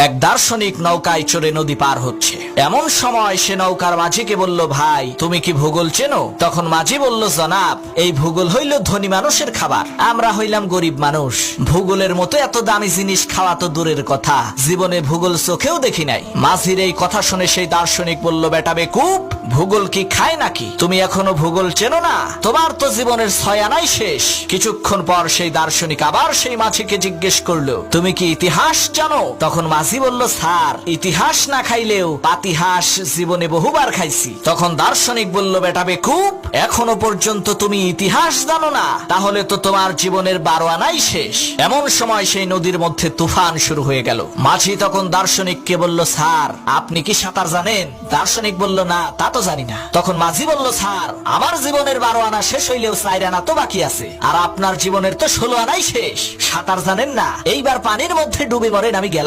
এক দার্শনিক নৌকায় চড়ে নদী পার হচ্ছে। এমন সময় সে নৌকার মাঝিকে বলল, ভাই তুমি কি ভূগোল চেনো? তখন মাঝি বলল, জনাব, এই ভূগোল হইল ধনী মানুষের খাবার, আমরা হইলাম গরিব মানুষ। ভূগোলের মতো এত দামি জিনিস খাওয়া তো দূরের কথা, জীবনে ভূগোল চোখেও দেখি নাই। মাঝির এই কথা শুনে সেই দার্শনিক বলল, বেটা বেকুব, ভূগোল কি খায় নাকি? তুমি এখনো ভূগোল চেনো না? তোমার তো জীবনের 6 আনাই শেষ। কিছুক্ষণ পর সেই দার্শনিক আবার সেই মাঝিকে জিজ্ঞেস করলো, তুমি কি ইতিহাস জানো? তখন মাঝি বলল, স্যার, ইতিহাস না খাইলেও পাতিহাস জীবনে বহুবার খাইছি। তখন দার্শনিক বলল, বেটা বেকুব, এখনো পর্যন্ত তুমি ইতিহাস জানো না? তাহলে তো তোমার জীবনের 12 আনাই শেষ। এমন সময় সেই নদীর মধ্যে তুফান শুরু হয়ে গেল। মাঝি তখন দার্শনিককে বলল, স্যার, আপনি কি সাঁতার জানেন? দার্শনিক বলল, না, তা তো জানি না। তখন মাঝি বলল, স্যার, আমার জীবনের 12 আনা শেষ হইলেও 4 আনা তো বাকি আছে, আর আপনার জীবনের তো 16 আনাই শেষ। সাঁতার জানেন না? এইবার পানির মধ্যে ডুবে মরেন, আমি গেলাম।